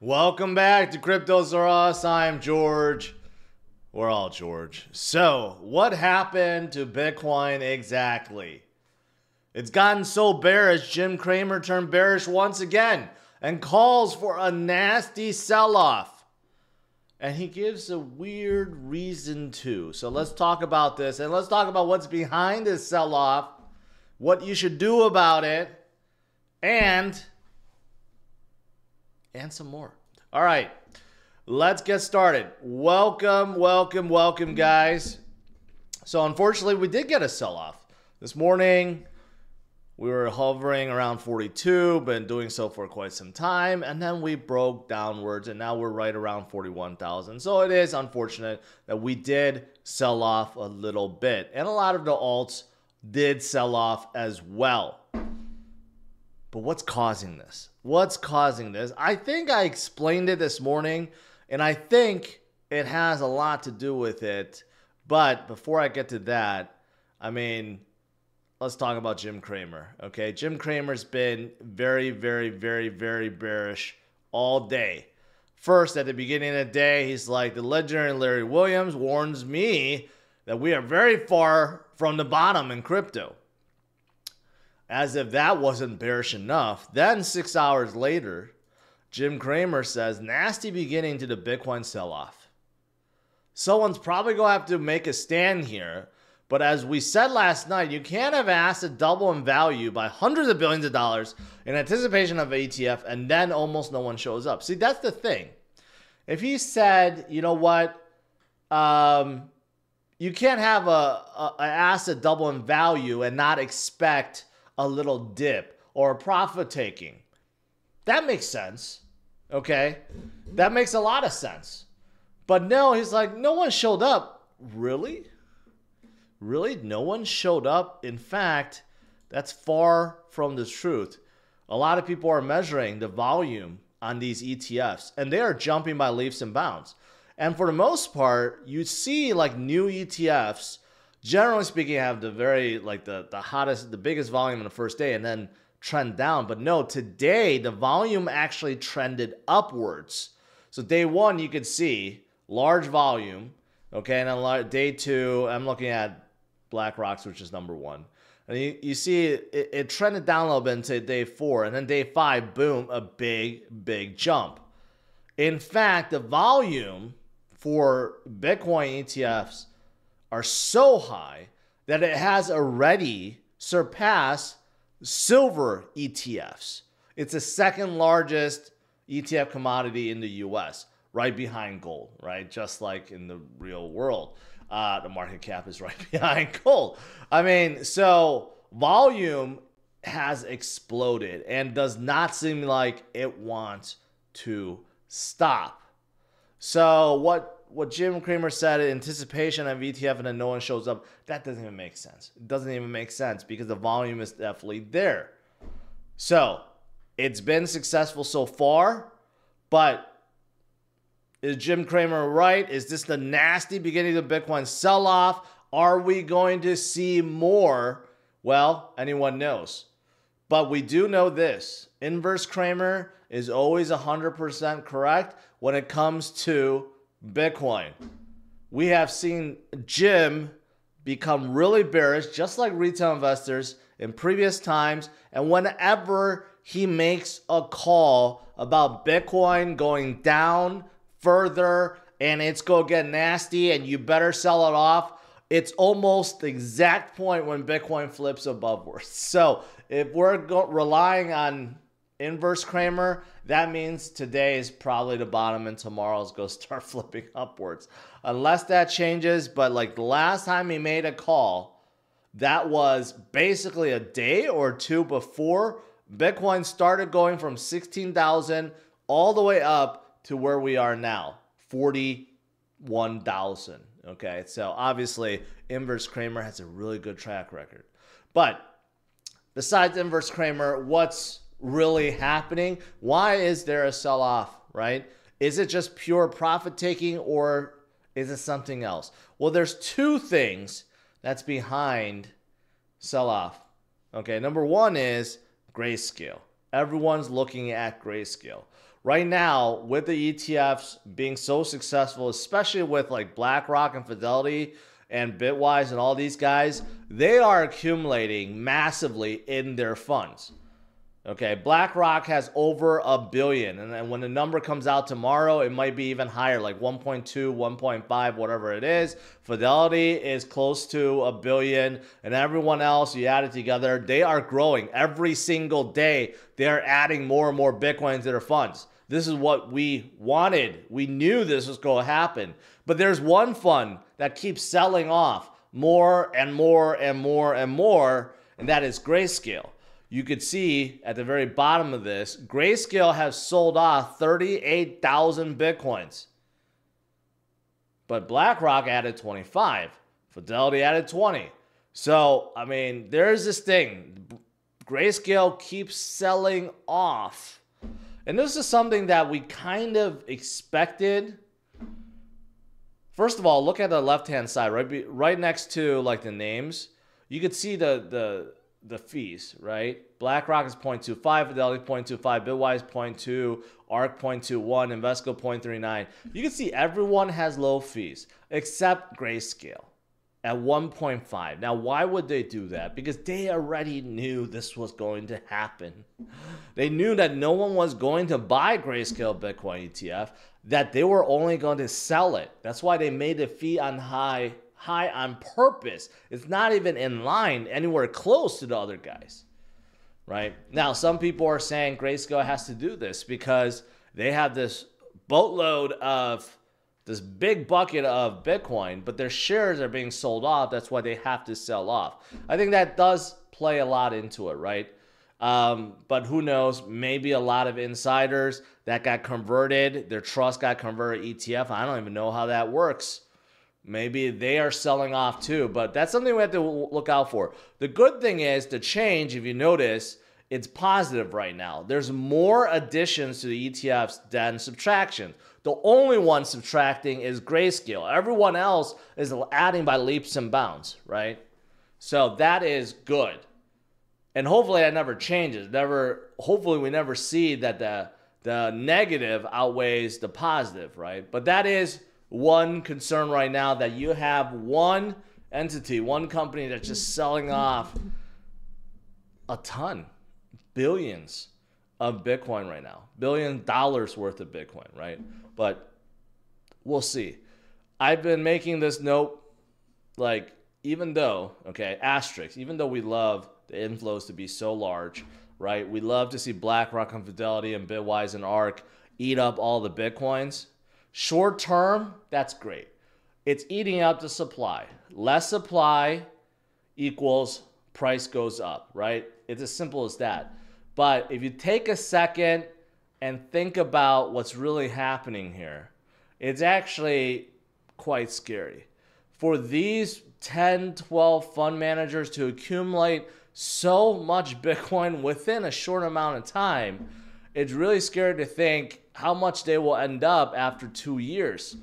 Welcome back to Cryptos R Us. I'm George. We're all George. So, what happened to Bitcoin exactly? It's gotten so bearish, Jim Cramer turned bearish once again and calls for a nasty sell-off. And he gives a weird reason too. So let's talk about this, and let's talk about what's behind this sell-off, what you should do about it, and some more. All right, let's get started. Welcome, guys. So unfortunately, we did get a sell-off. This morning, we were hovering around 42, been doing so for quite some time, and then we broke downwards, and now we're right around 41,000. So it is unfortunate that we did sell off a little bit, and a lot of the alts did sell off as well. But what's causing this? What's causing this? I think I explained it this morning, and I think it has a lot to do with it. But before I get to that, let's talk about Jim Cramer. Okay, Jim Cramer's been very bearish all day. First, at the beginning of the day, he's like, the legendary Larry Williams warns me that we are very far from the bottom in crypto. As if that wasn't bearish enough, then 6 hours later, Jim Cramer says, nasty beginning to the Bitcoin sell-off. Someone's probably going to have to make a stand here. But as we said last night, you can't have asset double in value by hundreds of billions of dollars in anticipation of ETF, and then almost no one shows up. See, that's the thing. If he said, you know what, you can't have an asset double in value and not expect a little dip or a profit taking. That makes sense. Okay? That makes a lot of sense. But no, he's like, no one showed up. Really? Really? No one showed up? In fact, that's far from the truth. A lot of people are measuring the volume on these ETFs, and they are jumping by leaps and bounds. And for the most part, you see like new ETFs, generally speaking, have the very, like the hottest, the biggest volume on the first day and then trend down. But no, today, the volume actually trended upwards. So day one, you could see large volume. Okay, and then day two, I'm looking at BlackRock's, which is number one. And you see it trended down a little bit into day four. And then day five, boom, a big jump. In fact, the volume for Bitcoin ETFs are so high that it has already surpassed silver ETFs. It's the second largest ETF commodity in the US, right behind gold, right? Just like in the real world. The market cap is right behind gold. So volume has exploded and does not seem like it wants to stop. So what Jim Cramer said in anticipation of ETF and then no one shows up, that doesn't even make sense. It doesn't even make sense because the volume is definitely there. So it's been successful so far, but is Jim Cramer right? Is this the nasty beginning of the Bitcoin sell-off? Are we going to see more? Well, anyone knows. But we do know this. Inverse Cramer is always 100% correct when it comes to Bitcoin. We have seen Jim become really bearish, just like retail investors in previous times. And whenever he makes a call about Bitcoin going down further and it's going to get nasty and you better sell it off, it's almost the exact point when Bitcoin flips aboveward. So if we're relying on inverse Cramer, that means today is probably the bottom and tomorrow's going to start flipping upwards. Unless that changes, but like the last time he made a call, that was basically a day or two before Bitcoin started going from 16,000 all the way up to where we are now, 41,000. Okay, so obviously inverse Cramer has a really good track record. But besides inverse Cramer, what's really happening? Why is there a sell-off, right? Is it just pure profit taking or is it something else? Well, there's two things that's behind sell-off. Okay, number one is Grayscale. Everyone's looking at Grayscale. right now, with the ETFs being so successful, especially with like BlackRock and Fidelity and Bitwise and all these guys, they are accumulating massively in their funds. Okay, BlackRock has over $1 billion, and then when the number comes out tomorrow, it might be even higher, like 1.2, 1.5, whatever it is. Fidelity is close to $1 billion, and everyone else, you add it together, they are growing every single day. They are adding more and more Bitcoin to their funds. This is what we wanted. We knew this was going to happen, but there's one fund that keeps selling off more and more and more and more, and that is Grayscale. You could see at the very bottom of this, Grayscale has sold off 38,000 Bitcoins. But BlackRock added 25. Fidelity added 20. So, I mean, there's this thing. Grayscale keeps selling off. And this is something that we kind of expected. First of all, look at the left-hand side, right next to like the names. You could see the fees, right? BlackRock is 0.25, Fidelity 0.25, Bitwise 0.2, ARK 0.21, Invesco 0.39. You can see everyone has low fees except Grayscale at 1.5. Now, why would they do that? Because they already knew this was going to happen. They knew that no one was going to buy Grayscale Bitcoin ETF, that they were only going to sell it. That's why they made the fee on high on purpose. It's not even in line anywhere close to the other guys, right? Now, some people are saying Grayscale has to do this because they have this boatload of this big bucket of Bitcoin, but their shares are being sold off. That's why they have to sell off. I think that does play a lot into it, right? But who knows? Maybe a lot of insiders that got converted, their trust got converted ETF. I don't even know how that works. Maybe they are selling off too, but that's something we have to look out for. The good thing is the change, if you notice, it's positive right now. There's more additions to the ETFs than subtraction. The only one subtracting is Grayscale. Everyone else is adding by leaps and bounds, right? So that is good. And hopefully that never changes. Hopefully we never see that the negative outweighs the positive, right? But that is one concern right now, that you have one entity, one company that's just selling off a ton, billions of Bitcoin right now, $1 billion worth of Bitcoin, right? But we'll see. I've been making this note, like, even though, okay, asterisk, even though we love the inflows to be so large, right? We love to see BlackRock and Fidelity and Bitwise and ARK eat up all the Bitcoins. Short term, that's great. It's eating up the supply. Less supply equals price goes up, right? It's as simple as that. But if you take a second and think about what's really happening here, it's actually quite scary. For these 10, 12 fund managers to accumulate so much Bitcoin within a short amount of time, it's really scary to think how much they will end up after 2 years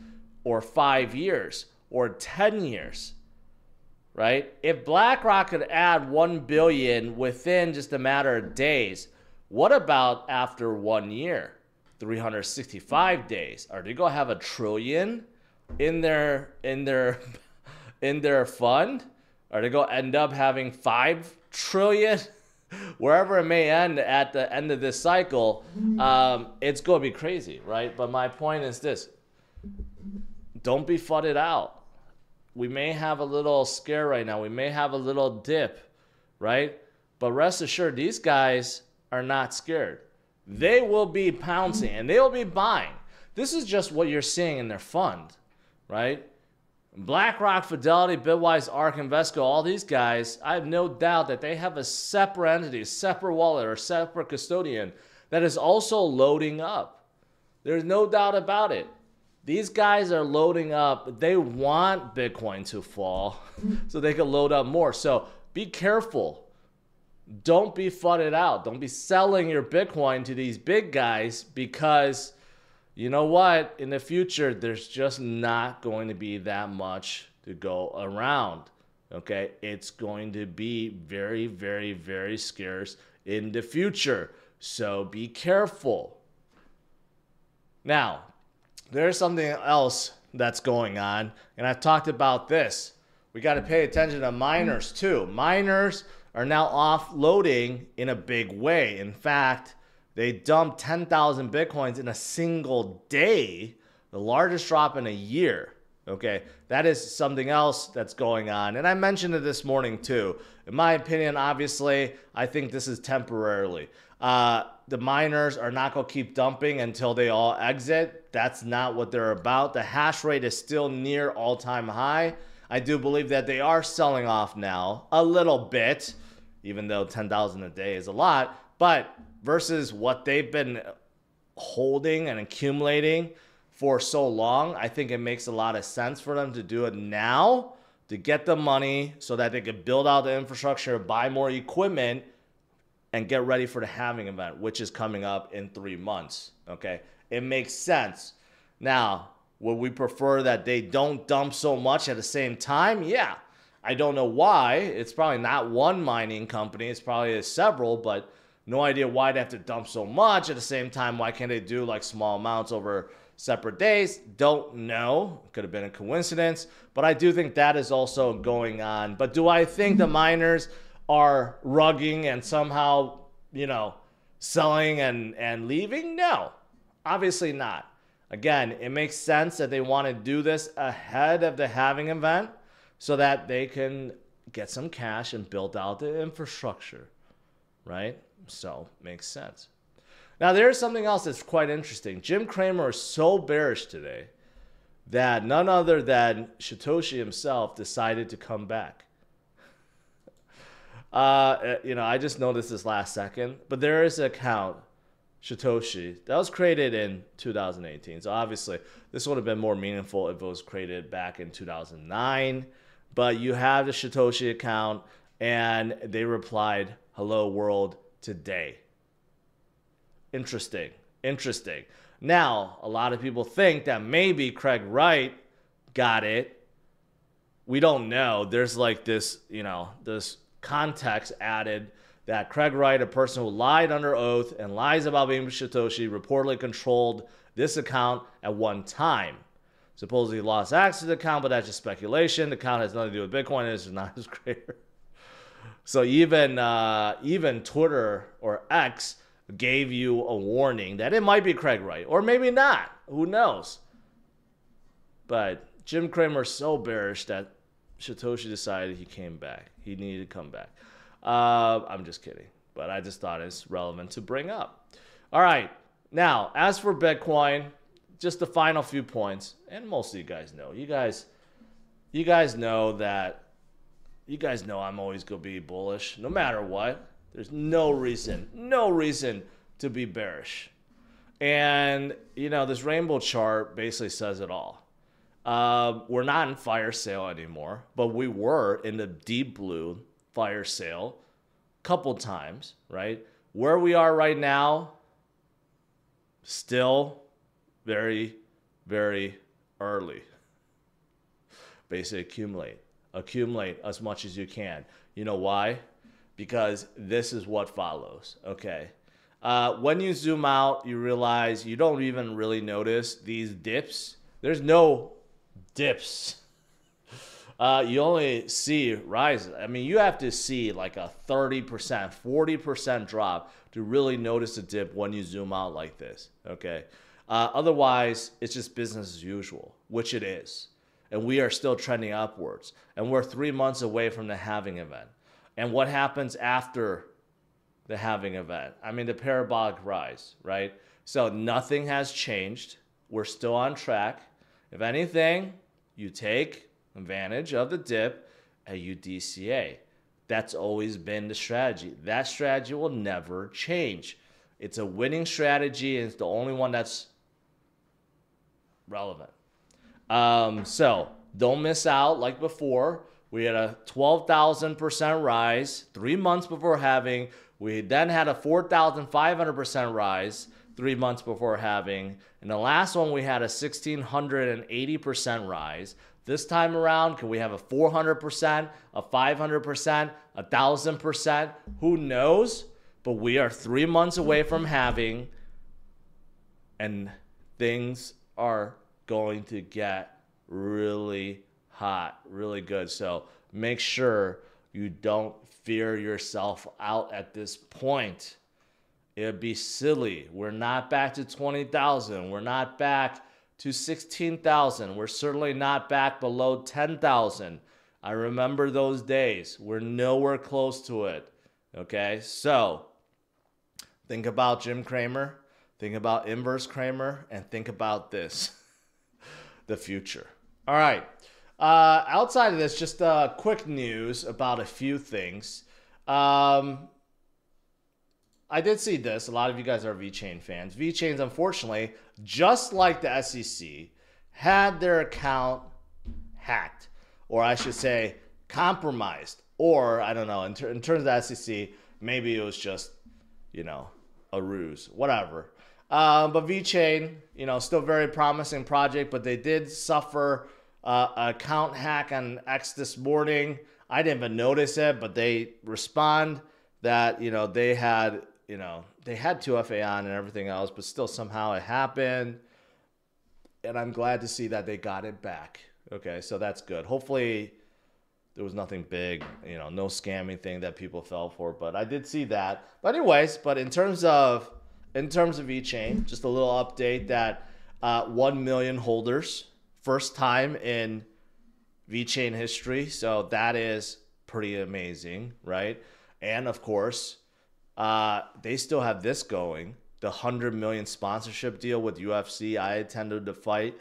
or 5 years or 10 years, right? If BlackRock could add 1 billion within just a matter of days, what about after 1 year, 365 days? Are they gonna have $1 trillion in their fund? Are they gonna end up having 5 trillion? Wherever it may end at the end of this cycle, it's going to be crazy, right? But my point is this. Don't be fudded out. We may have a little scare right now. We may have a little dip, right? But rest assured, these guys are not scared. They will be pouncing and they will be buying. This is just what you're seeing in their fund, right? BlackRock, Fidelity, Bitwise, ARK, Invesco, all these guys, I have no doubt that they have a separate entity, separate wallet, or separate custodian that is also loading up. There's no doubt about it. These guys are loading up. They want Bitcoin to fall so they can load up more. So be careful. Don't be fudded out. Don't be selling your Bitcoin to these big guys, because you know what? In the future, there's just not going to be that much to go around. Okay? It's going to be very, very, very scarce in the future. So be careful. Now, there's something else that's going on, and I've talked about this. We got to pay attention to miners too. Miners are now offloading in a big way. In fact, they dumped 10,000 Bitcoins in a single day, the largest drop in a year. Okay, that is something else that's going on. And I mentioned it this morning too. In my opinion, obviously, I think this is temporarily. The miners are not going to keep dumping until they all exit. That's not what they're about. The hash rate is still near all-time high. I do believe that they are selling off now a little bit, even though 10,000 a day is a lot. But versus what they've been holding and accumulating for so long, I think it makes a lot of sense for them to do it now to get the money so that they can build out the infrastructure, buy more equipment, and get ready for the halving event, which is coming up in 3 months. Okay, it makes sense. Now, would we prefer that they don't dump so much at the same time? Yeah. I don't know why. It's probably not one mining company. It's probably several, but no idea why they have to dump so much at the same time. Why can't they do like small amounts over separate days? Don't know. Could have been a coincidence, but I do think that is also going on. But do I think the miners are rugging and somehow, you know, selling and leaving? No, obviously not. Again, it makes sense that they want to do this ahead of the halving event so that they can get some cash and build out the infrastructure, right? So, makes sense. Now, there's something else that's quite interesting. Jim Cramer is so bearish today that none other than Satoshi himself decided to come back. You know, I just noticed this last second, but there is an account, Satoshi, that was created in 2018. So obviously, this would have been more meaningful if it was created back in 2009. But you have the Satoshi account, and they replied, "Hello world today." Interesting. Interesting. Now, a lot of people think that maybe Craig Wright got it. We don't know. There's like this, you know, this context added that Craig Wright, a person who lied under oath and lies about being Satoshi, reportedly controlled this account at one time. Supposedly he lost access to the account, but that's just speculation. The account has nothing to do with Bitcoin. It's not his creator. So even Twitter or X gave you a warning that it might be Craig Wright, or maybe not. Who knows? But Jim Cramer is so bearish that Satoshi decided he came back. He needed to come back. I'm just kidding, but I just thought it's relevant to bring up. All right, now as for Bitcoin, just the final few points, and most of you guys know. You guys know that. You guys know I'm always gonna be bullish, no matter what. There's no reason to be bearish. And you know, this rainbow chart basically says it all. We're not in fire sale anymore, but we were in the deep blue fire sale a couple times, right? Where we are right now, still very, very early. Basically accumulate as much as you can. You know why? Because this is what follows, okay? When you zoom out, you realize you don't even really notice these dips. There's no dips. You only see rises. I mean, you have to see like a 30%, 40% drop to really notice a dip when you zoom out like this, okay? Otherwise, it's just business as usual, which it is. And we are still trending upwards. And we're 3 months away from the halving event. And what happens after the halving event? I mean, the parabolic rise, right? So nothing has changed. We're still on track. If anything, you take advantage of the dip and you DCA. That's always been the strategy. That strategy will never change. It's a winning strategy, and it's the only one that's relevant. So don't miss out like before. We had a 12,000% rise 3 months before halving. We then had a 4,500% rise 3 months before halving. And the last one, we had a 1,680% rise. This time around, can we have a 400%, a 500%, 1,000%? Who knows? But we are 3 months away from halving. And things are going to get really hot, really good. So make sure you don't fear yourself out at this point. It'd be silly. We're not back to 20,000. We're not back to 16,000. We're certainly not back below 10,000. I remember those days. We're nowhere close to it. Okay, so think about Jim Cramer, think about inverse Cramer, and think about this, the future. All right. Outside of this, just quick news about a few things. I did see this. A lot of you guys are Vechain fans. Vechain's, unfortunately, just like the SEC, had their account hacked, or I should say compromised, or I don't know, in terms of the SEC, maybe it was just, you know, a ruse, whatever. But Vechain, you know, still very promising project, but they did suffer an account hack on X this morning. I didn't even notice it, but they respond that, you know, they had 2FA on and everything else, but still somehow it happened. And I'm glad to see that they got it back. Okay, so that's good. Hopefully there was nothing big, you know, no scamming thing that people fell for, but I did see that. But anyways, but in terms of Vechain, just a little update that 1 million holders, first time in Vechain history. So that is pretty amazing, right? And of course, they still have this going, the 100 million sponsorship deal with UFC. I attended the fight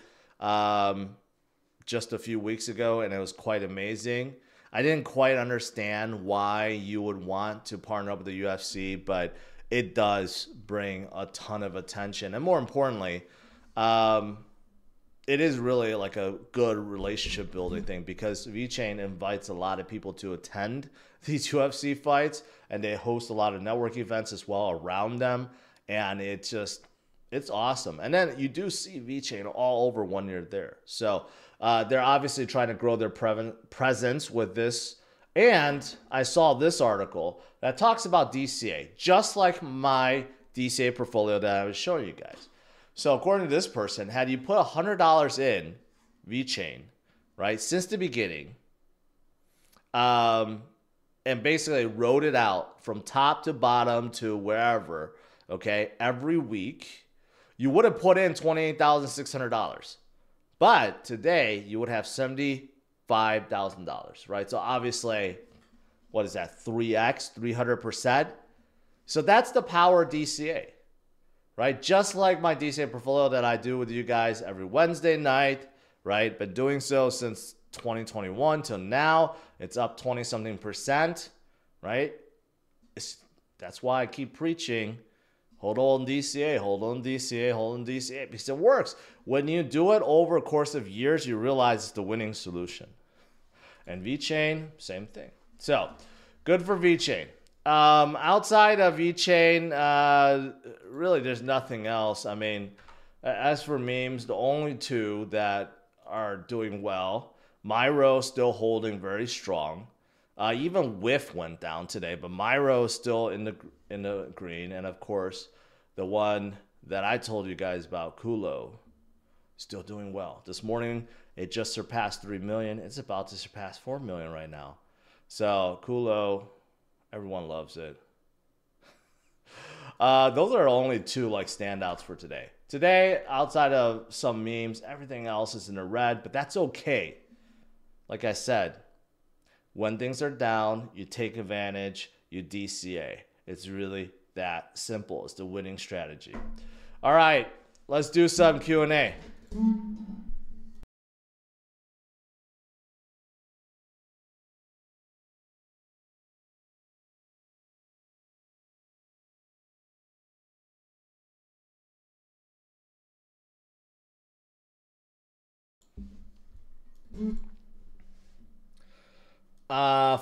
just a few weeks ago, and it was quite amazing. I didn't quite understand why you would want to partner up with the UFC, but it does bring a ton of attention. And more importantly, it is really like a good relationship building thing, because Vechain invites a lot of people to attend these UFC fights, and they host a lot of network events as well around them. And it's awesome. And then you do see Vechain all over when you're there. So they're obviously trying to grow their presence with this. And I saw this article that talks about DCA, just like my DCA portfolio that I was showing you guys. So according to this person, had you put $100 in Vechain, right, since the beginning, and basically wrote it out from top to bottom to wherever, okay, every week, you would have put in $28,600. But today, you would have $75,000, right? So obviously, what is that, 3x, 300%? So that's the power of DCA, right? Just like my DCA portfolio that I do with you guys every Wednesday night, right? Been doing so since 2021 till now. It's up 20-something%, right? That's why I keep preaching, hold on DCA, hold on DCA, hold on DCA, because it works. When you do it over a course of years, you realize it's the winning solution. And Vechain, same thing. So, good for Vechain. Outside of Vechain, really there's nothing else. I mean, as for memes, the only two that are doing well, Myro still holding very strong. Even WIF went down today, but Myro is still in the green. And of course, the one that I told you guys about, Culo, still doing well. This morning, it just surpassed 3 million. It's about to surpass 4 million right now. So Culo, everyone loves it. Those are only two like standouts for today. Today, outside of some memes, everything else is in the red, but that's okay. Like I said, when things are down, you take advantage, you DCA. It's really that simple. It's the winning strategy. All right, let's do some Q&A.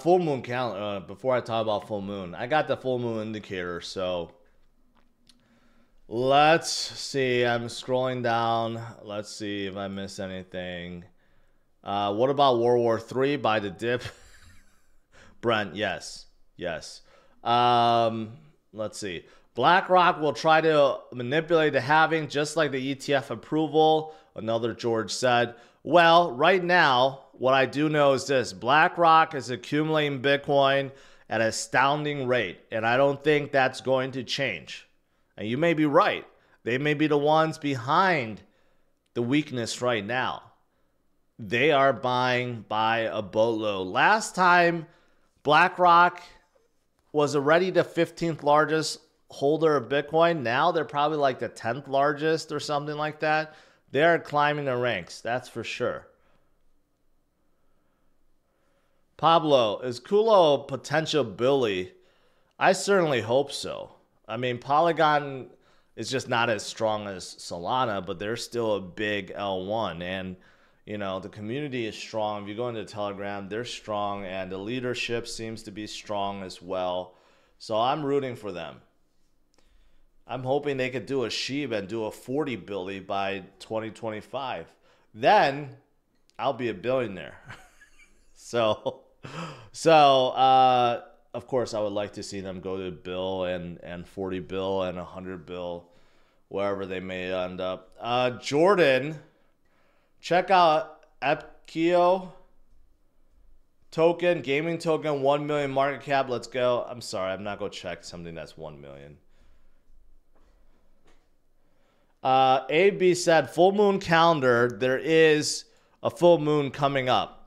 Full moon calendar. Before I talk about full moon, I got the full moon indicator. So let's see. I'm scrolling down. Let's see if I miss anything. What about World War III by the dip? Brent, yes. Let's see. BlackRock will try to manipulate the halving just like the ETF approval, another George said. Well, right now, what I do know is this. BlackRock is accumulating Bitcoin at an astounding rate, and I don't think that's going to change. And you may be right. They may be the ones behind the weakness right now. They are buying by a boatload. Last time, BlackRock was already the 15th largest holder of Bitcoin. Now they're probably like the 10th largest or something like that. They're climbing the ranks, that's for sure. Pablo, is Culo a potential bully? I certainly hope so. I mean, Polygon is just not as strong as Solana, but they're still a big L1. And, you know, the community is strong. If you go into Telegram, they're strong. And the leadership seems to be strong as well. So I'm rooting for them. I'm hoping they could do a SHIB and do a 40 billy by 2025. Then I'll be a billionaire. So of course, I would like to see them go to bill and 40 bill and 100 bill, wherever they may end up. Jordan, check out Epkio token, gaming token, 1 million market cap. Let's go. I'm sorry, I'm not going to check something that's 1 million. AB said, full moon calendar. There is a full moon coming up.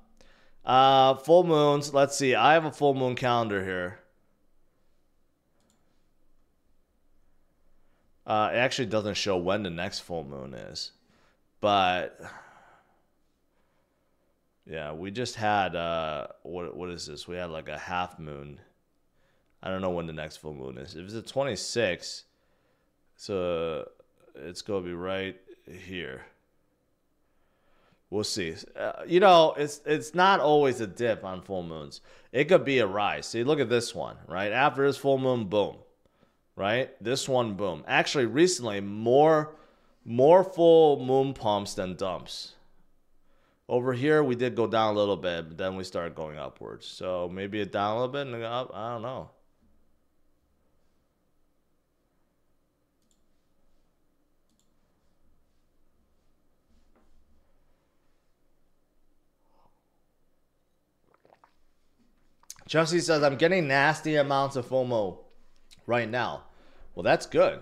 Full moons. Let's see. I have a full moon calendar here. It actually doesn't show when the next full moon is. But yeah, we just had what is this? We had like a half moon. I don't know when the next full moon is. If it's the 26th, so it's gonna be right here. We'll see. You know, it's not always a dip on full moons. It could be a rise. See, look at this one, right? After this full moon, boom, right? This one, boom. Actually, recently, more full moon pumps than dumps. Over here, we did go down a little bit, but then we started going upwards. So maybe it down a little bit and go up. I don't know. Chelsea says, I'm getting nasty amounts of FOMO right now. Well, that's good.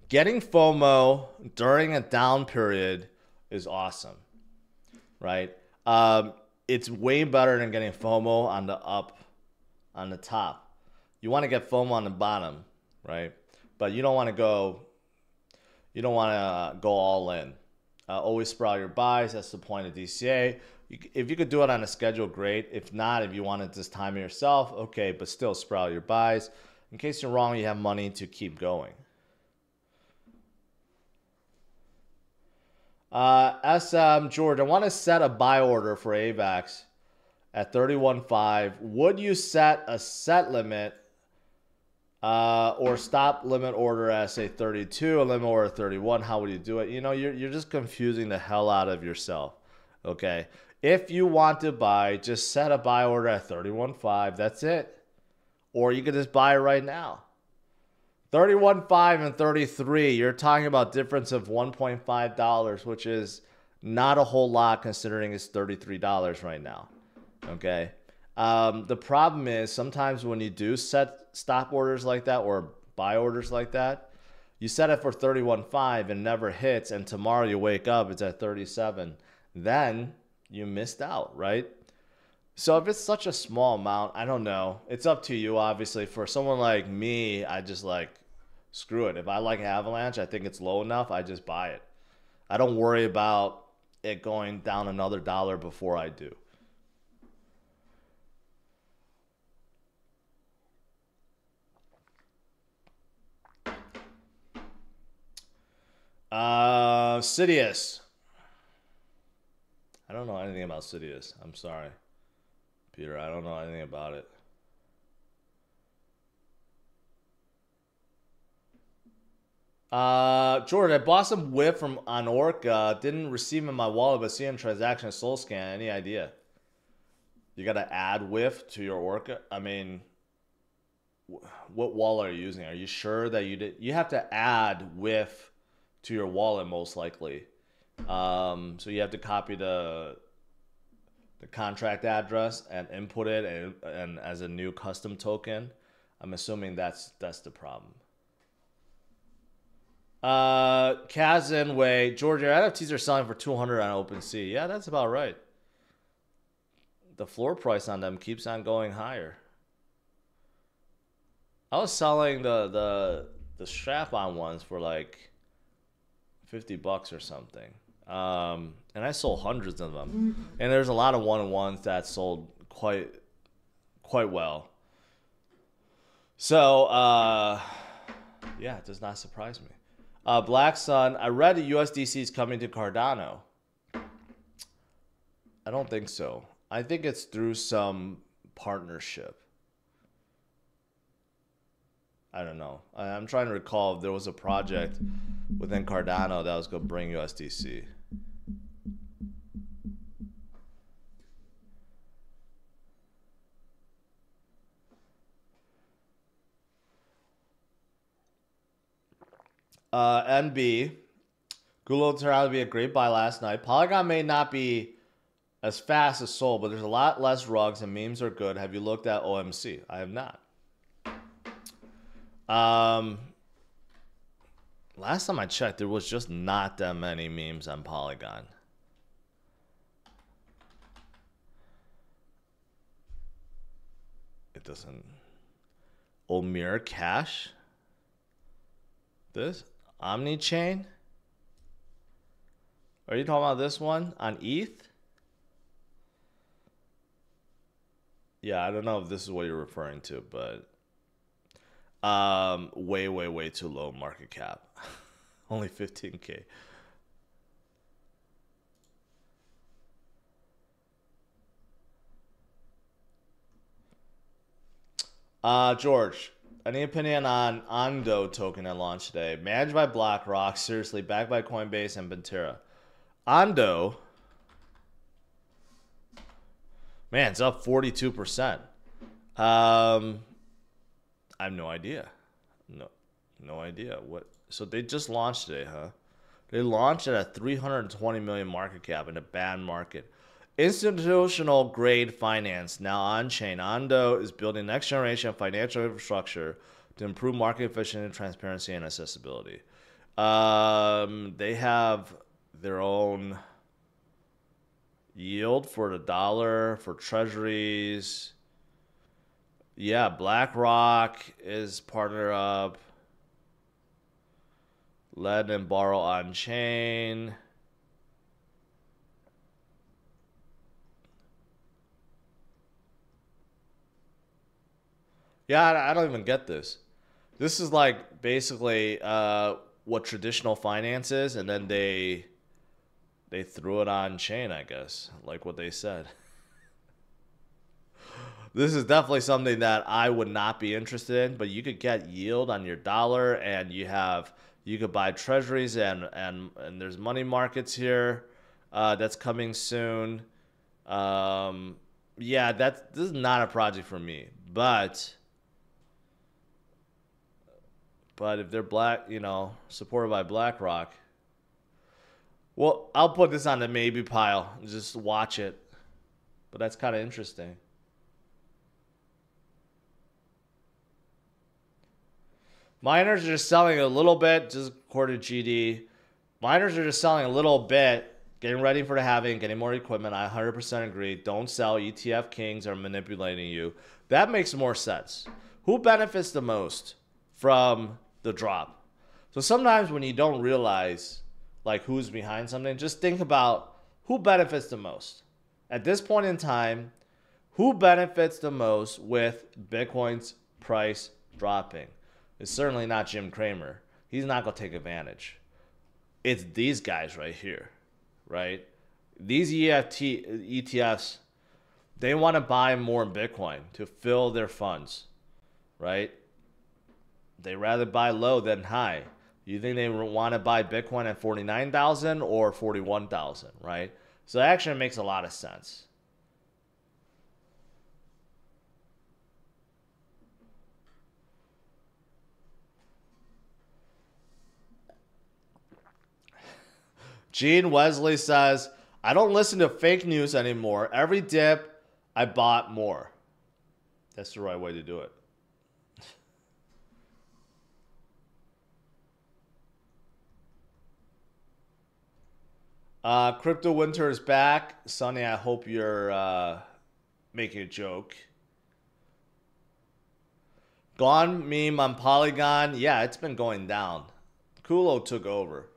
Getting FOMO during a down period is awesome, right? It's way better than getting FOMO on the top. You want to get FOMO on the bottom, right? But you don't want to go all in. Always sprout your buys. That's the point of DCA. If you could do it on a schedule, great. If not, if you want to just time it yourself, okay, but still sprout your buys. In case you're wrong, you have money to keep going. George, I want to set a buy order for AVAX at 31.5. Would you set a set limit or stop limit order at, say, 32, a limit order at 31? How would you do it? You know, you're just confusing the hell out of yourself, okay? If you want to buy, just set a buy order at 31.5. That's it. Or you could just buy it right now. 31.5 and 33, you're talking about difference of $1.5, which is not a whole lot considering it's $33 right now. Okay. The problem is sometimes when you do set stop orders like that or buy orders like that, you set it for 31.5 and never hits, and tomorrow you wake up, it's at 37. Then you missed out, right? So if it's such a small amount, I don't know. It's up to you, obviously. For someone like me, I just like, screw it. If I like Avalanche, I think it's low enough, I just buy it. I don't worry about it going down another dollar before I do. Sidious. I don't know anything about Sidious. I'm sorry, Peter. I don't know anything about it. George, I bought some WIF from on Orca. Didn't receive in my wallet, but see in transaction soul scan. Any idea? You got to add WIF to your Orca? I mean, what wallet are you using? Are you sure that you did? You have to add WIF to your wallet most likely. So you have to copy the contract address and input it and as a new custom token. I'm assuming that's the problem. Kazin Way, Georgia, NFTs are selling for 200 on OpenSea. Yeah, that's about right. The floor price on them keeps on going higher. I was selling the strap-on ones for like $50 or something. And I sold hundreds of them. And there's a lot of one-on-ones that sold quite well. So, yeah, it does not surprise me. Black Sun, I read the USDC is coming to Cardano. I don't think so. I think it's through some partnership. I don't know. I'm trying to recall if there was a project within Cardano that was going to bring USDC. NB. Culo turned out to be a great buy last night. Polygon may not be as fast as Sol, but there's a lot less rugs and memes are good. Have you looked at OMC? I have not. Last time I checked, there was just not that many memes on Polygon. It doesn't. Omir Cash. This OmniChain. Are you talking about this one on ETH? Yeah, I don't know if this is what you're referring to, but way too low market cap. Only 15K. George, any opinion on Ondo token that launched today? Managed by BlackRock, seriously, backed by Coinbase and Bantera. Ondo, man, it's up 42%. I have no idea. No idea. What? So they just launched today, huh? They launched at a 320 million market cap in a bad market. Institutional grade finance now on chain. Ondo is building next generation financial infrastructure to improve market efficiency, transparency, and accessibility. They have their own yield for the dollar, for treasuries. Yeah, BlackRock is partner up. Lend and borrow on chain. Yeah, I don't even get this. This is like basically what traditional finance is, and then they threw it on chain, I guess, like what they said. This is definitely something that I would not be interested in, but you could get yield on your dollar, and you could buy treasuries, and there's money markets here that's coming soon. Yeah, this is not a project for me, but if they're supported by BlackRock, well, I'll put this on the maybe pile. Just watch it. But that's kind of interesting. Miners are just selling a little bit, just according to GD. Miners are just selling a little bit, getting ready for the halving, getting more equipment. I 100% agree. Don't sell. ETF kings are manipulating you. That makes more sense. Who benefits the most from the drop? So sometimes when you don't realize like who's behind something, just think about who benefits the most. At this point in time, who benefits the most with Bitcoin's price dropping? It's certainly not Jim Cramer. He's not going to take advantage. It's these guys right here, right? These ETFs, they want to buy more Bitcoin to fill their funds, right? They rather buy low than high. You think they want to buy Bitcoin at 49,000 or 41,000, right? So that actually makes a lot of sense. Gene Wesley says, I don't listen to fake news anymore. Every dip, I bought more. That's the right way to do it. Crypto Winter is back. Sonny, I hope you're making a joke. Gone meme on Polygon. Yeah, it's been going down. Culo took over.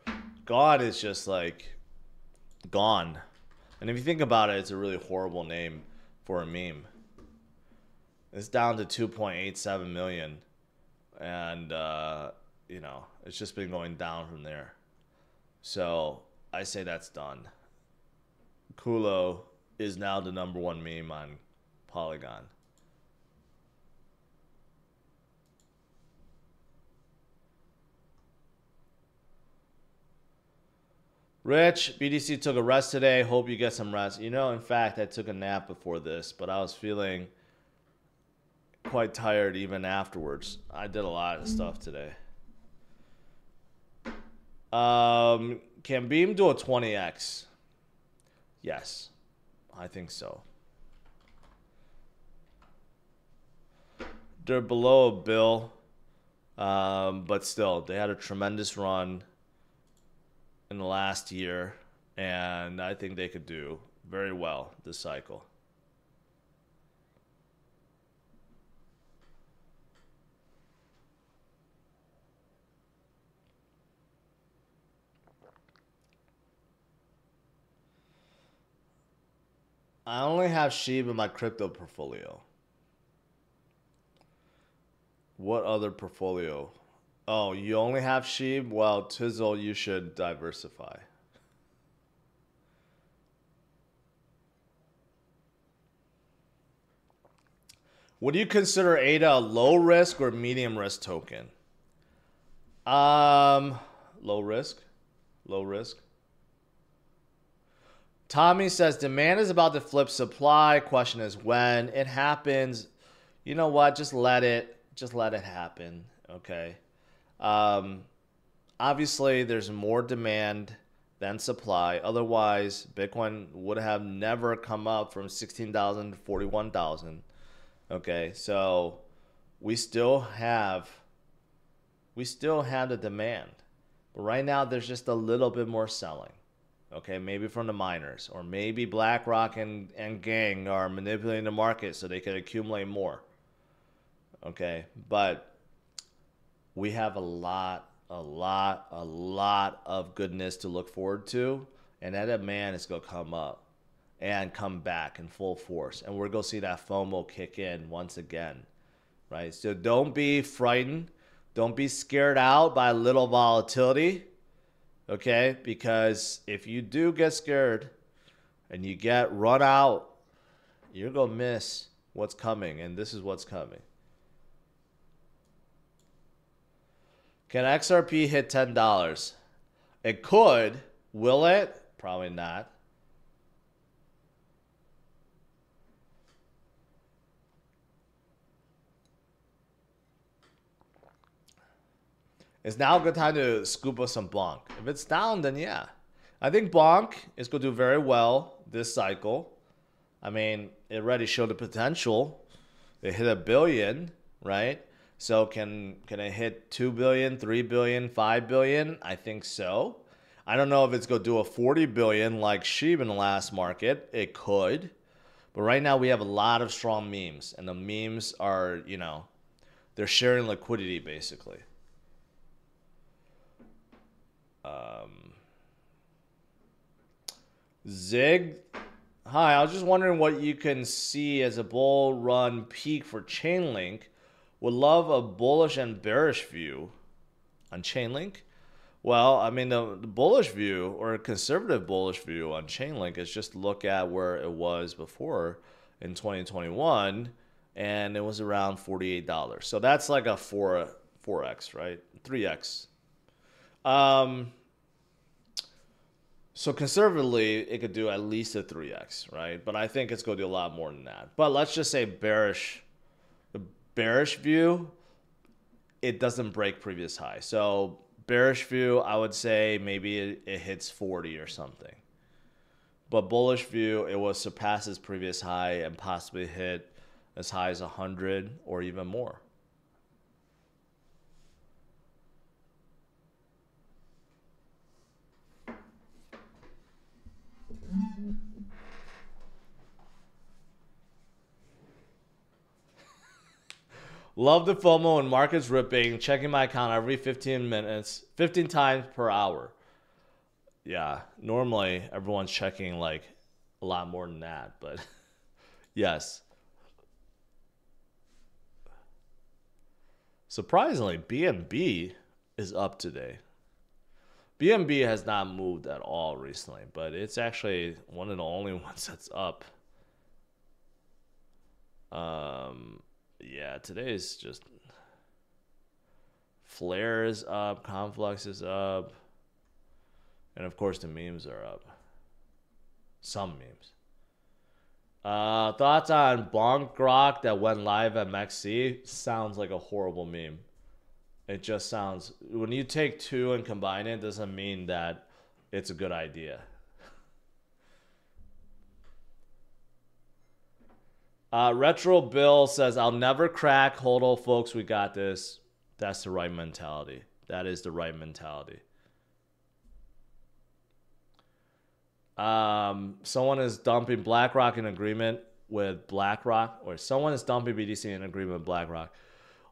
Gone is just like gone. And if you think about it, it's a really horrible name for a meme. It's down to 2.87 million. And, you know, it's just been going down from there. So I say that's done. Culo is now the #1 meme on Polygon. Rich, BTC took a rest today. Hope you get some rest. You know, in fact, I took a nap before this, but I was feeling quite tired even afterwards. I did a lot of stuff today. Can Beam do a 20x? Yes, I think so. They're below a bill, but still, they had a tremendous run in the last year, and I think they could do very well this cycle. I only have SHIB in my crypto portfolio. What other portfolio? Oh, you only have SHIB? Well, Tizzle, you should diversify. Would you consider ADA a low risk or medium risk token? Low risk. Low risk. Tommy says demand is about to flip supply. Question is when it happens. You know what? Just let it happen. Okay. Obviously, there's more demand than supply. Otherwise, Bitcoin would have never come up from 16,000 to 41,000. Okay, so we still have the demand, but right now there's just a little bit more selling. Okay, maybe from the miners, or maybe BlackRock and gang are manipulating the market so they can accumulate more. Okay, but we have a lot of goodness to look forward to, and that demand is going to come up and come back in full force, and we're going to see that FOMO kick in once again, right? So don't be frightened. Don't be scared out by little volatility, okay? Because if you do get scared and you get run out, you're going to miss what's coming, and this is what's coming. Can XRP hit $10? It could. Will it? Probably not. It's now a good time to scoop up some bonk. If it's down, then yeah. I think bonk is going to do very well this cycle. I mean, it already showed the potential. It hit $1 billion, right? So can it hit 2 billion, 3 billion, 5 billion? I think so. I don't know if it's going to do a 40 billion like SHIB in the last market. It could. But right now we have a lot of strong memes. And the memes are, you know, they're sharing liquidity basically. Zig. Hi, I was just wondering what you can see as a bull run peak for Chainlink. Would love a bullish and bearish view on Chainlink. Well, I mean, the bullish view or a conservative bullish view on Chainlink is just look at where it was before in 2021, and it was around $48. So that's like a 4x, right? 3x. So conservatively, it could do at least a 3x, right? But I think it's going to do a lot more than that. But let's just say bearish. The bearish view, it doesn't break previous high. So Bearish view, I would say maybe it hits 40 or something. But bullish view, it will surpass its previous high and possibly hit as high as 100 or even more. Love the FOMO when market's ripping, checking my account every 15 minutes, 15 times per hour. Yeah, normally everyone's checking like a lot more than that, but yes. Surprisingly, BNB is up today. BNB has not moved at all recently, but it's actually one of the only ones that's up. Yeah, today is just Flare is up, Conflux is up, and of course the memes are up. Some memes. Thoughts on Bonk Grok that went live at MEXC? Sounds like a horrible meme. It just sounds, when you take two and combine it, doesn't mean that it's a good idea. Retro Bill says, I'll never crack. Hodl, folks, we got this. That's the right mentality. That is the right mentality. Someone is dumping BlackRock in agreement with BlackRock, or someone is dumping BTC in agreement with BlackRock.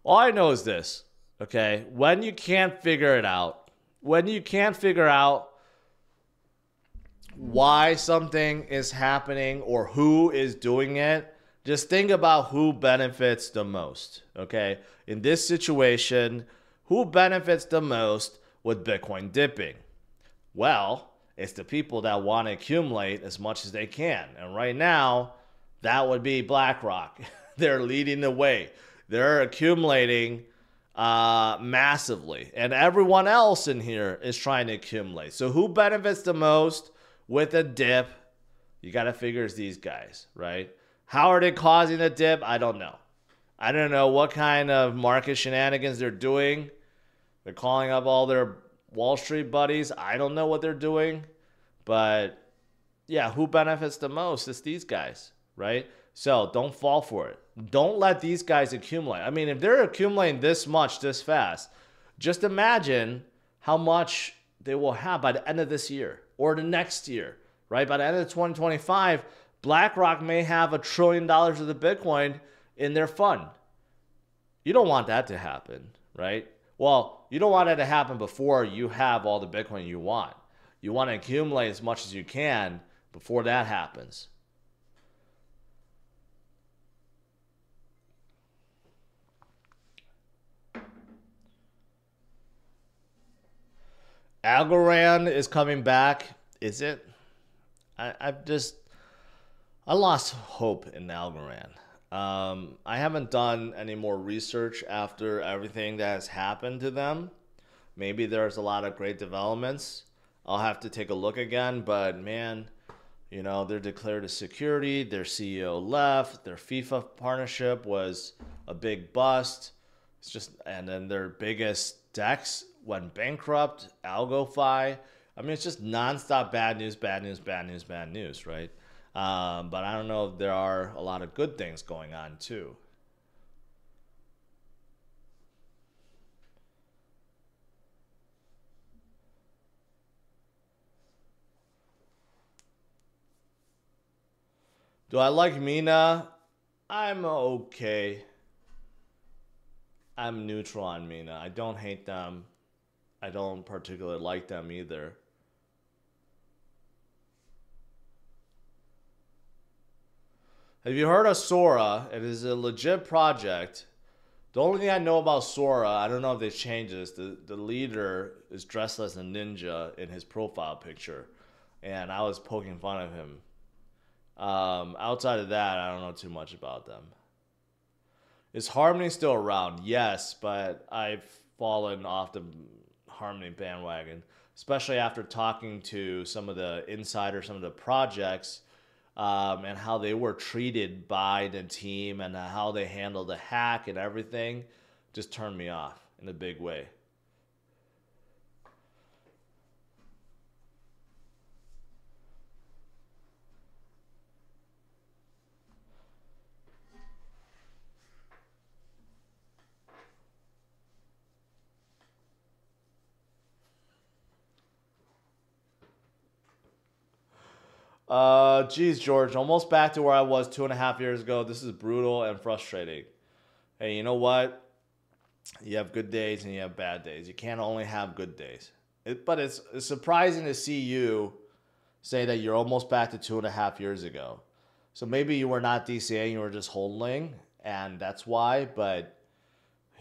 All I know is this, okay? When you can't figure it out, why something is happening or who is doing it, just think about who benefits the most, okay? In this situation, who benefits the most with Bitcoin dipping? Well, it's the people that want to accumulate as much as they can. And right now, that would be BlackRock. They're leading the way. They're accumulating massively. And everyone else in here is trying to accumulate. So who benefits the most with a dip? You got to figure it's these guys, right? How are they causing the dip? I don't know. I don't know what kind of market shenanigans they're doing. They're calling up all their Wall Street buddies. I don't know what they're doing. But yeah, who benefits the most? It's these guys, right? So don't fall for it. Don't let these guys accumulate. I mean, if they're accumulating this much, this fast, just imagine how much they will have by the end of this year or the next year, right? By the end of 2025, BlackRock may have $1 trillion of the Bitcoin in their fund. You don't want that to happen, right? Well, you don't want it to happen before you have all the Bitcoin you want. You want to accumulate as much as you can before that happens. Algorand is coming back. Is it? I lost hope in Algorand. I haven't done any more research after everything that has happened to them. Maybe there's a lot of great developments. I'll have to take a look again, but man, you know, they're declared a security. Their CEO left. Their FIFA partnership was a big bust. It's just, and then their biggest DEX went bankrupt. AlgoFi. I mean, it's just nonstop bad news, bad news, bad news, bad news, right? But I don't know if there are a lot of good things going on too. Do I like Mina? I'm okay. I'm neutral on Mina. I don't hate them. I don't particularly like them either. Have you heard of Sora? It is a legit project. The only thing I know about Sora, I don't know if they changed this. The leader is dressed as a ninja in his profile picture. And I was poking fun of him. Outside of that, I don't know too much about them. Is Harmony still around? Yes, but I've fallen off the Harmony bandwagon, especially after talking to some of the insiders, some of the projects, and how they were treated by the team and how they handled the hack and everything. Just turned me off in a big way. Geez, George, almost back to where I was 2.5 years ago. This is brutal and frustrating. Hey, you know what? You have good days and you have bad days. You can't only have good days. But it's surprising to see you say that you're almost back to 2.5 years ago. So maybe you were not DCAing, you were just holding, and that's why. But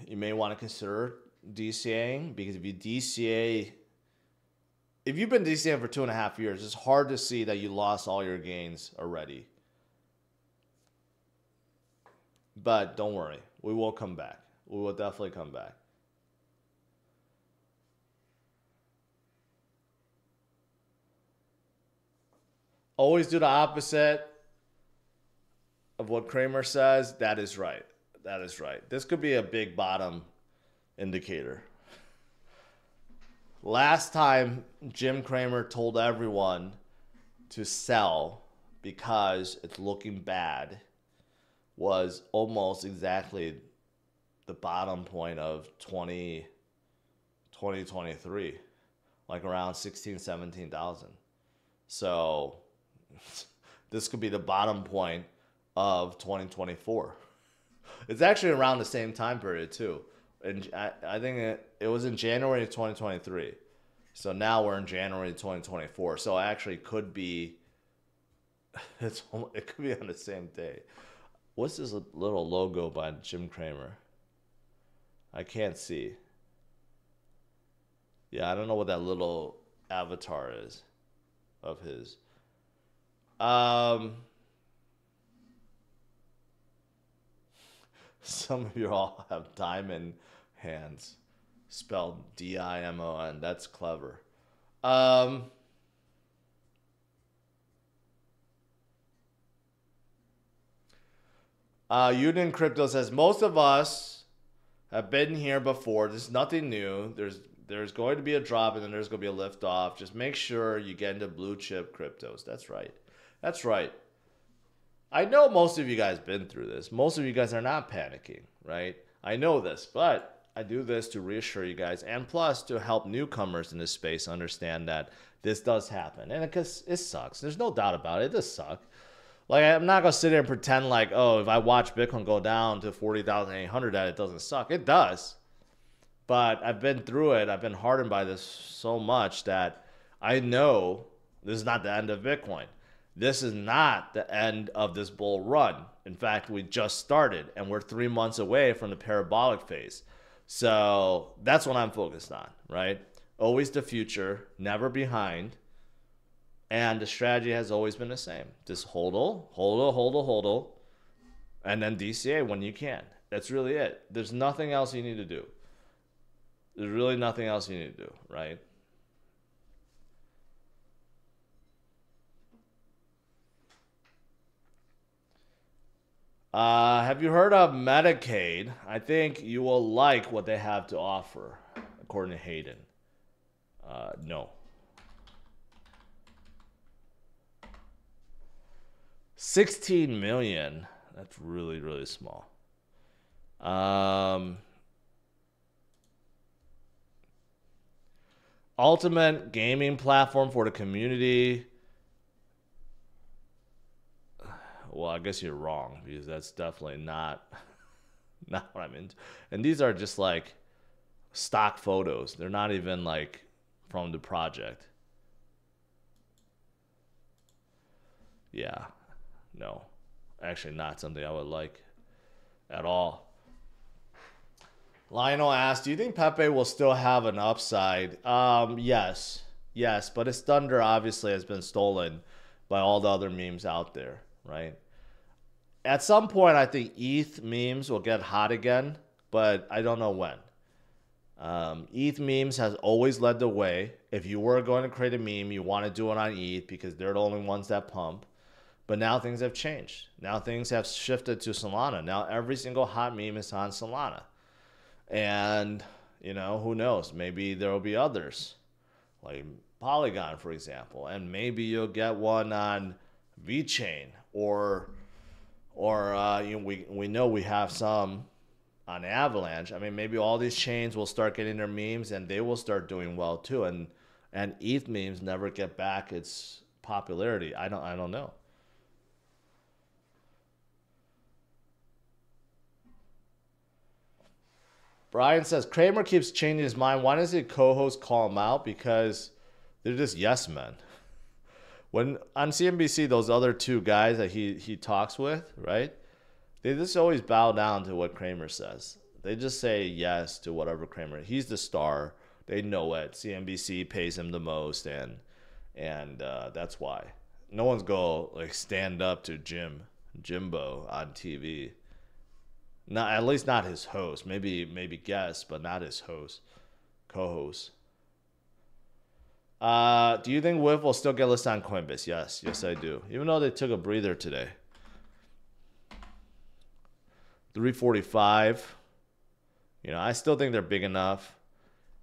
you may want to consider DCAing, because if you've been DCAing for 2.5 years, it's hard to see that you lost all your gains already. But don't worry, we will come back. We will definitely come back. Always do the opposite of what Cramer says. That is right. That is right. This could be a big bottom indicator. Last time Jim Cramer told everyone to sell because it's looking bad was almost exactly the bottom point of 2023, like around 16, 17,000. So this could be the bottom point of 2024. It's actually around the same time period too. And I think it was in January of 2023. So now we're in January 2024. So it actually could be, it could be on the same day. What's this little logo by Jim Cramer? I can't see. Yeah, I don't know what that little avatar is of his. Some of you all have diamond hands, spelled D-I-M-O-N. That's clever. Union Crypto says, most of us have been here before. This is nothing new. There's going to be a drop and then there's going to be a lift off. Just make sure you get into blue chip cryptos. That's right. That's right. I know most of you guys been through this. Most of you guys are not panicking, right? I know this, but I do this to reassure you guys, and plus to help newcomers in this space understand that this does happen. And because it sucks. There's no doubt about it. It does suck. Like, I'm not going to sit here and pretend like, oh, if I watch Bitcoin go down to 40,800, that it doesn't suck. It does. But I've been through it. I've been hardened by this so much that I know this is not the end of Bitcoin. This is not the end of this bull run. In fact, we just started and we're 3 months away from the parabolic phase. So that's what I'm focused on, right? Always the future, never behind. And the strategy has always been the same. Just hodl, and then DCA when you can. That's really it. There's nothing else you need to do. There's really nothing else you need to do, right? Have you heard of Medicaid? I think you will like what they have to offer, according to Hayden. No. 16 million. That's really, really small. Ultimate gaming platform for the community. Well, I guess you're wrong, because that's definitely not what I'm into. And these are just like stock photos. They're not even like from the project. Yeah. No. Actually not something I would like at all. Lionel asked, do you think Pepe will still have an upside? Yes. Yes, but his thunder obviously has been stolen by all the other memes out there, right? At some point, I think ETH memes will get hot again, but I don't know when. ETH memes has always led the way. If you were going to create a meme, you want to do it on ETH because they're the only ones that pump. But now things have changed. Now things have shifted to Solana. Now every single hot meme is on Solana. And, you know, who knows? Maybe there will be others, like Polygon, for example. And maybe you'll get one on Vechain or you know, we know we have some on Avalanche. I mean, maybe all these chains will start getting their memes and they will start doing well too. And ETH memes never get back its popularity. I don't know. Brian says Cramer keeps changing his mind. Why does his co-host call him out? Because they're just yes men. When on CNBC, those other two guys that he talks with, right? They just always bow down to what Cramer says. They just say yes to whatever Cramer. He's the star. They know it. CNBC pays him the most, and that's why no one's go like stand up to Jimbo on TV. Not at least not his host. Maybe guest, but not his host, co-host. Do you think WIF will still get listed on Coinbase? Yes, I do. Even though they took a breather today. 345. I still think they're big enough.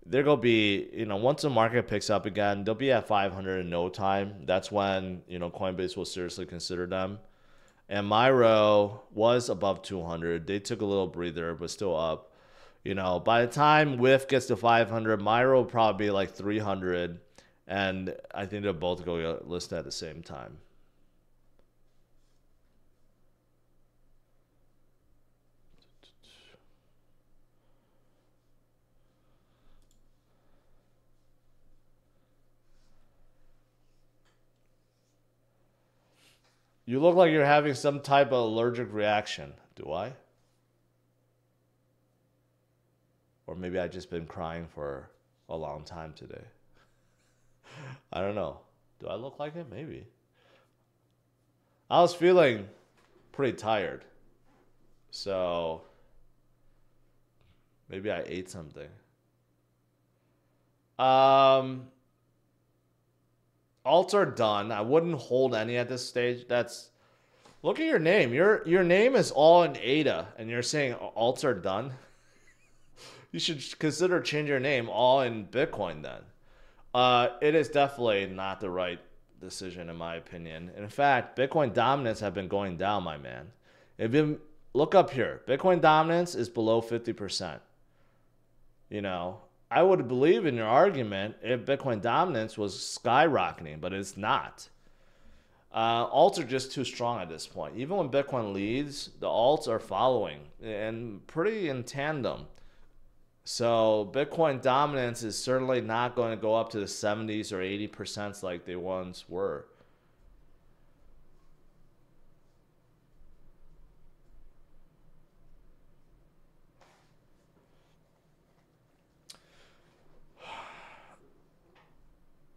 They're going to be, once the market picks up again, they'll be at 500 in no time. That's when, Coinbase will seriously consider them. And Myro was above 200. They took a little breather, but still up. By the time WIF gets to 500, Myro will probably be like 300. And I think they'll both go listed at the same time. You look like you're having some type of allergic reaction. Do I? Or maybe I've just been crying for a long time today. I don't know. Do I look like it? Maybe. I was feeling pretty tired. So maybe I ate something. Alts are done. I wouldn't hold any at this stage. Look at your name. Your name is all in ADA, and you're saying alts are done. You should consider changing your name all in Bitcoin then. It is definitely not the right decision in my opinion. In fact, Bitcoin dominance have been going down, my man. If you look up here, Bitcoin dominance is below 50%. I would believe in your argument if Bitcoin dominance was skyrocketing, but it's not. Alts are just too strong at this point. Even when Bitcoin leads, the alts are following and pretty in tandem. So Bitcoin dominance is certainly not going to go up to the 70s or 80% like they once were.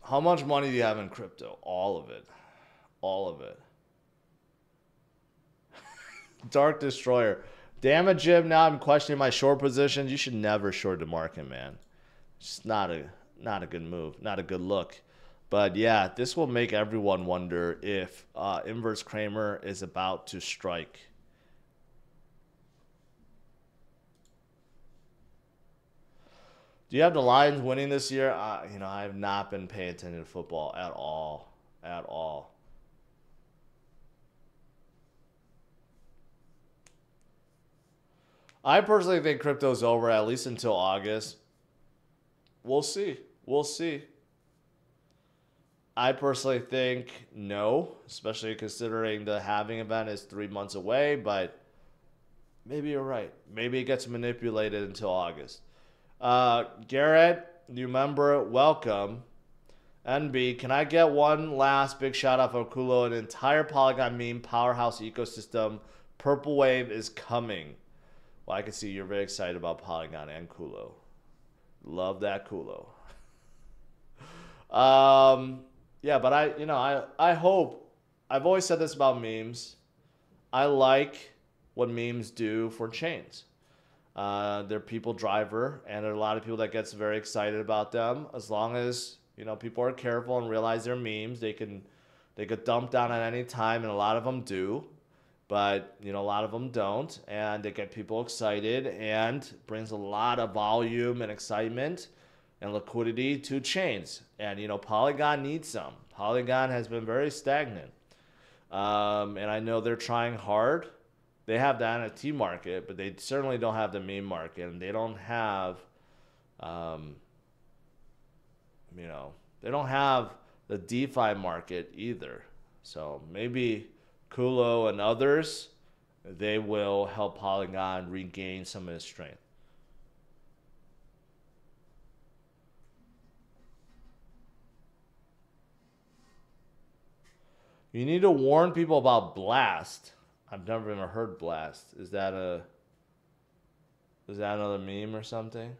How much money do you have in crypto? All of it. All of it. Dark Destroyer. Damn it, Jim. Now I'm questioning my short positions. You should never short the market, man. It's not a good move. Not a good look. But yeah, this will make everyone wonder if Inverse Cramer is about to strike. Do you have the Lions winning this year? I have not been paying attention to football at all. At all. I personally think crypto's over at least until August. We'll see. We'll see. I personally think no, especially considering the halving event is 3 months away, but maybe you're right. Maybe it gets manipulated until August. Garrett, new member, welcome. NB, can I get one last big shout out for Culo? An entire Polygon meme powerhouse ecosystem. Purple Wave is coming. Well, I can see you're very excited about Polygon and Culo. Love that Culo. Yeah, but I hope. I've always said this about memes. I like what memes do for chains. They're people driver, and there are a lot of people that gets very excited about them. As long as people are careful and realize they're memes, they could dump down at any time, and a lot of them do. But a lot of them don't, and they get people excited and brings a lot of volume and excitement and liquidity to chains. And Polygon needs some. Polygon has been very stagnant, and I know they're trying hard. They have the NFT market, but they certainly don't have the meme market, and they don't have, they don't have the DeFi market either. So maybe Culo and others, they will help Polygon regain some of its strength. You need to warn people about Blast. I've never even heard Blast. Is that another meme or something?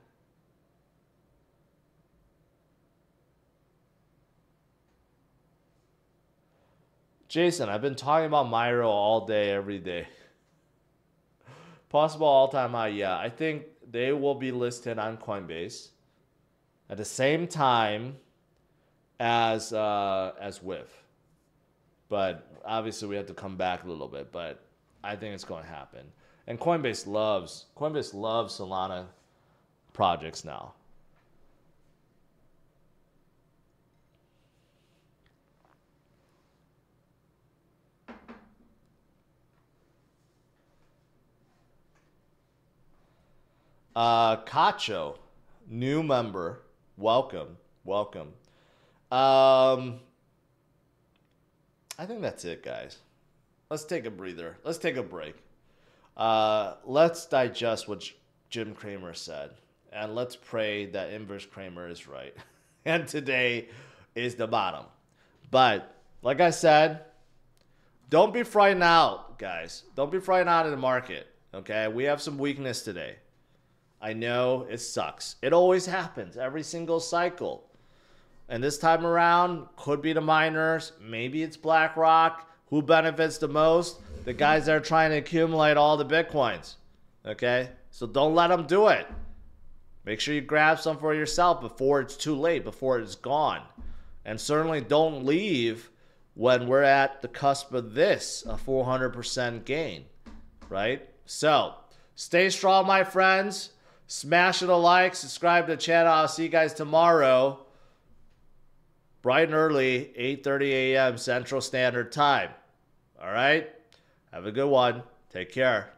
Jason, I've been talking about Myro all day, every day. Possible all-time high, yeah. I think they will be listed on Coinbase at the same time as WIF. But obviously we have to come back a little bit, but I think it's going to happen. And Coinbase loves Solana projects now. Cacho, new member, welcome. I think that's it, guys. Let's take a breather. Let's take a break. Let's digest what Jim Cramer said, and let's pray that inverse Cramer is right. And today is the bottom. But like I said, don't be frightened out, guys. Don't be frightened out in the market. Okay, we have some weakness today. I know it sucks. It always happens every single cycle. And this time around, could be the miners. Maybe it's BlackRock. Who benefits the most? The guys that are trying to accumulate all the Bitcoins. Okay? So don't let them do it. Make sure you grab some for yourself before it's too late, before it's gone. And certainly don't leave when we're at the cusp of this, a 400% gain. Right? So, stay strong, my friends. Smash it a like, subscribe to the channel. I'll see you guys tomorrow. Bright and early, 8:30 a.m. Central Standard Time. All right? Have a good one. Take care.